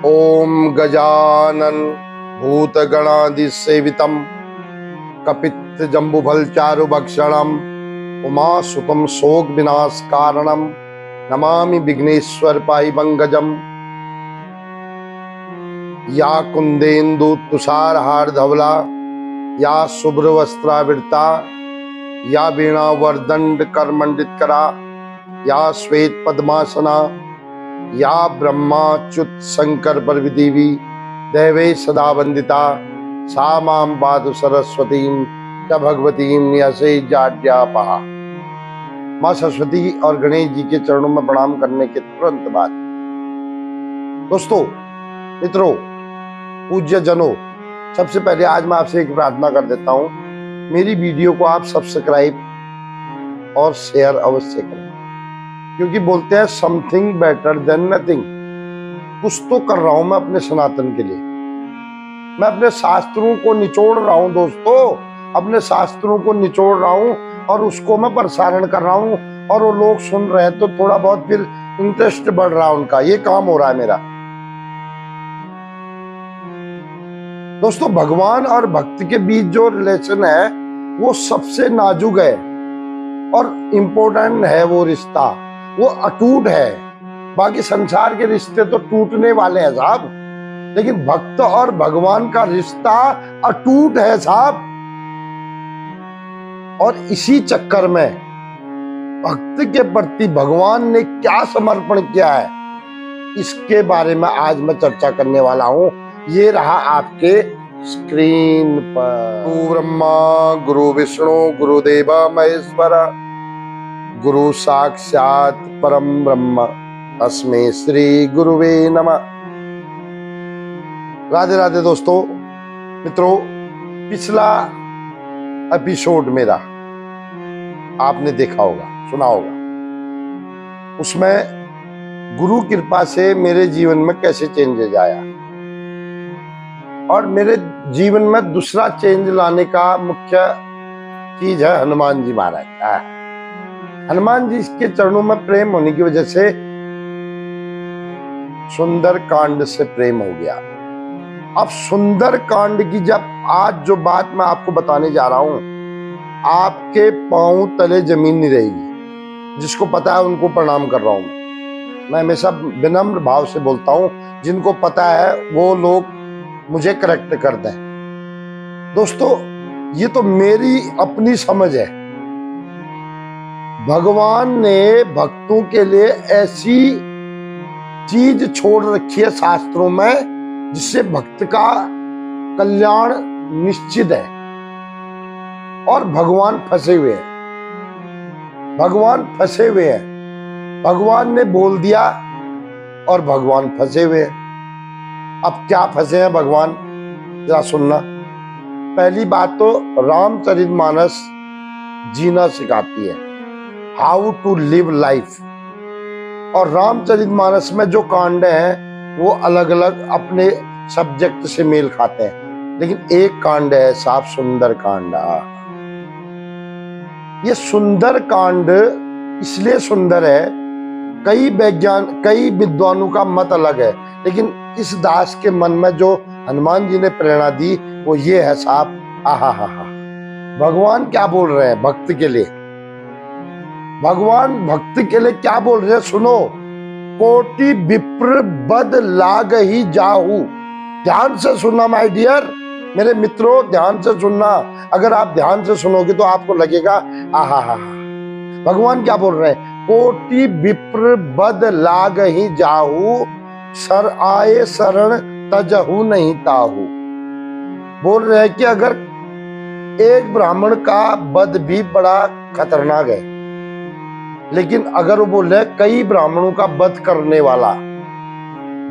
ओम गजानन भूतगणाधिसेवितम कपित्थ जम्बुफल चारुभक्षणम उमासुतम शोक विनाश कारणम नमामि विघ्नेश्वर पाई पंकजम। या कुंदेन्दु तुषार हार धवला या शुभ्र वस्त्रावृता या वीणा वरदंड करमंडित करा या श्वेत पद्मासना या ब्रह्माच्युत शंकर परविदेवी दैवे सदा वंदिता सा मां पातु सरस्वतीं च भगवतीं न्यसे जाड्यापहा। मां सरस्वती और गणेश जी के चरणों में प्रणाम करने के तुरंत बाद दोस्तों, मित्रों, पूज्य जनों, सबसे पहले आज मैं आपसे एक प्रार्थना कर देता हूं। मेरी वीडियो को आप सब्सक्राइब और शेयर अवश्य करें, क्योंकि बोलते हैं समथिंग बेटर देन नथिंग। कुछ तो कर रहा हूं मैं अपने सनातन के लिए। मैं अपने शास्त्रों को निचोड़ रहा हूं दोस्तों, अपने शास्त्रों को निचोड़ रहा हूं और उसको मैं प्रसारण कर रहा हूं, और वो लोग सुन रहे हैं तो थोड़ा बहुत फिर इंटरेस्ट बढ़ रहा है उनका। ये काम हो रहा है मेरा। दोस्तों, भगवान और भक्त के बीच जो रिलेशन है वो सबसे नाजुक है और इम्पोर्टेंट है। वो रिश्ता वो अटूट है। बाकी संसार के रिश्ते तो टूटने वाले हैं साहब, लेकिन भक्त और भगवान का रिश्ता अटूट है साहब। और इसी चक्कर में भक्त के प्रति भगवान ने क्या समर्पण किया है, इसके बारे में आज मैं चर्चा करने वाला हूं। ये रहा आपके स्क्रीन पर। गुरु ब्रह्मा गुरु विष्णु गुरुदेव महेश्वर गुरु साक्षात परम ब्रह्म तस्मै श्री गुरुवे नमः। राधे राधे दोस्तों, मित्रों, पिछला एपिसोड मेरा आपने देखा होगा, सुना होगा। उसमें गुरु कृपा से मेरे जीवन में कैसे चेंजेज आया, और मेरे जीवन में दूसरा चेंज लाने का मुख्य चीज है हनुमान जी महाराज। हनुमान जी के चरणों में प्रेम होने की वजह से सुंदर कांड से प्रेम हो गया। अब सुंदर कांड की जब आज जो बात मैं आपको बताने जा रहा हूं, आपके पांव तले जमीन नहीं रहेगी। जिसको पता है उनको प्रणाम कर रहा हूं मैं हमेशा विनम्र भाव से बोलता हूं। जिनको पता है वो लोग मुझे करेक्ट कर दें। दोस्तों, ये तो मेरी अपनी समझ है। भगवान ने भक्तों के लिए ऐसी चीज छोड़ रखी है शास्त्रों में जिससे भक्त का कल्याण निश्चित है। और भगवान फंसे हुए हैं, भगवान फंसे हुए हैं। भगवान ने बोल दिया और भगवान फंसे हुए हैं। अब क्या फंसे हैं भगवान, जरा सुनना। पहली बात तो रामचरितमानस जीना सिखाती है, हाउ टू लिव लाइफ। और रामचरितमानस में जो कांड हैं वो अलग अलग अपने सब्जेक्ट से मेल खाते हैं, लेकिन एक कांड है साफ सुंदर कांड। ये सुंदर कांड इसलिए सुंदर है, कई विद्वानों का मत अलग है, लेकिन इस दास के मन में जो हनुमान जी ने प्रेरणा दी वो ये है साहब। आहा हा हा, भगवान क्या बोल रहे हैं भक्त के लिए। भगवान भक्त के लिए क्या बोल रहे हैं सुनो। कोटि विप्र बद लाग ही जाहू। ध्यान से सुनना माय डियर, मेरे मित्रों, ध्यान से सुनना। अगर आप ध्यान से सुनोगे तो आपको लगेगा आहा हा। भगवान क्या बोल रहे हैं, कोटि विप्र बद लाग ही जाहू सर आए शरण तजहू नहीं ताहू। बोल रहे हैं कि अगर एक ब्राह्मण का वध भी बड़ा खतरनाक है, लेकिन अगर वो बोल रहे कई ब्राह्मणों का वध करने वाला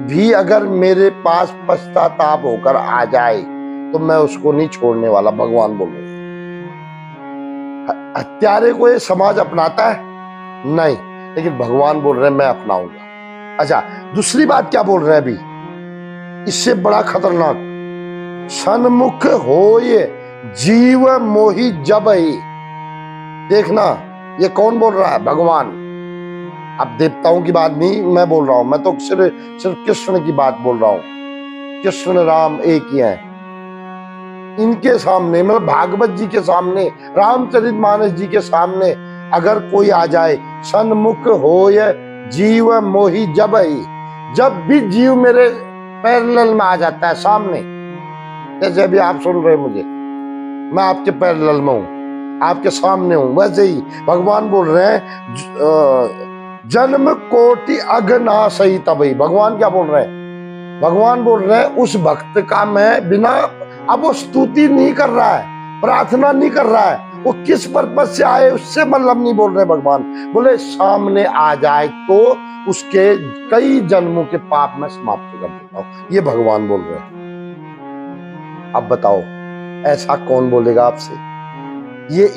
भी अगर मेरे पास पश्चाताप होकर आ जाए तो मैं उसको नहीं छोड़ने वाला। भगवान बोल रहे। हत्यारे को ये समाज अपनाता है नहीं, लेकिन भगवान बोल रहे हैं मैं अपनाऊंगा। अच्छा, दूसरी बात क्या बोल रहे हैं अभी, इससे बड़ा खतरनाक, सन्मुख होय जीव मोहि जब ही। देखना, ये कौन बोल रहा है, भगवान। अब देवताओं की बात नहीं मैं बोल रहा हूं, मैं तो सिर्फ कृष्ण की बात बोल रहा हूं। कृष्ण राम एक ही हैं। इनके सामने मतलब भागवत जी के सामने, रामचरितमानस जी के सामने अगर कोई आ जाए, सन्मुख होय जीव मोहि जब ही, जब भी जीव मेरे पैरेलल में आ जाता है सामने, जैसे अभी आप सुन रहे मुझे, मैं आपके पैरेलल में हूं, आपके सामने हूं, वैसे ही भगवान बोल रहे हैं जन्म कोटि अघना सही तबही। भगवान क्या बोल रहे हैं? भगवान बोल रहे हैं उस भक्त का मैं बिना, अब वो स्तुति नहीं कर रहा है, प्रार्थना नहीं कर रहा है, वो किस पर्पज से आए उससे मतलब नहीं बोल रहे भगवान, बोले सामने आ जाए तो उसके कई जन्मों के पाप मैं समाप्त कर देता हूं। ये भगवान बोल रहे हैं। अब बताओ ऐसा कौन बोलेगा आपसे?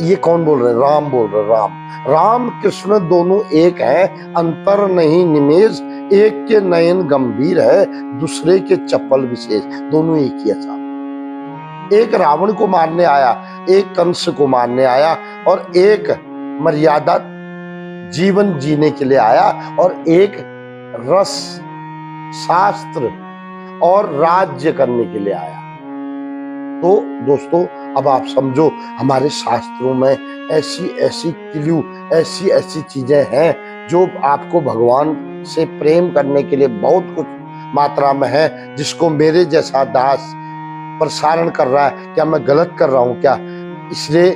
ये कौन बोल रहे हैं? राम बोल रहे हैं। राम कृष्ण दोनों एक हैं, अंतर नहीं निमेष, एक के नयन गंभीर है, दूसरे के चपल विशेष। दोनों एक ही है। एक रावण को मारने आया, एक कंस को मारने आया, और एक मर्यादा जीवन जीने के लिए आया, और एक रस शास्त्र और राज्य करने के लिए आया। तो दोस्तों अब आप समझो, हमारे शास्त्रों में ऐसी ऐसी क्ल्यू, ऐसी ऐसी चीजें हैं जो आपको भगवान से प्रेम करने के लिए बहुत कुछ मात्रा में है, जिसको मेरे जैसा दास प्रसारण कर रहा है। क्या मैं गलत कर रहा हूं क्या? इसलिए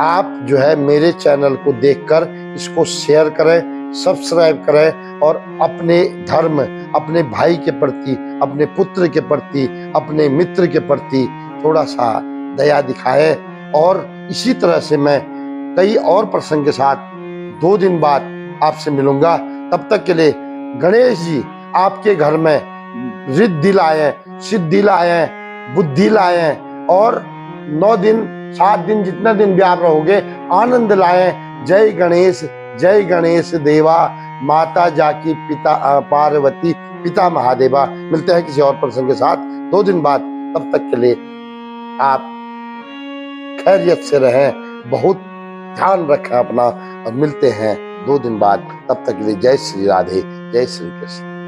आप जो है मेरे चैनल को देखकर इसको शेयर करें, सब्सक्राइब करें, और अपने धर्म, अपने भाई के प्रति, अपने पुत्र के प्रति, अपने मित्र के प्रति थोड़ा सा दया दिखाएं। और इसी तरह से मैं कई और प्रसंग के साथ 2 दिन बाद आपसे मिलूंगा। तब तक के लिए गणेश जी आपके घर में रिद्धि लाए, सिद्धि लाए, बुद्धि लाए, और 9 दिन 7 दिन जितना दिन भी आप रहोगे आनंद लाए। जय गणेश देवा, माता जाकी पिता पार्वती, पिता महादेवा। मिलते हैं किसी और प्रसंग के साथ 2 दिन बाद। तब तक के लिए आप खैरियत से रहें, बहुत ध्यान रखें अपना, और मिलते हैं 2 दिन बाद। तब तक के लिए जय श्री राधे, जय श्री कृष्ण।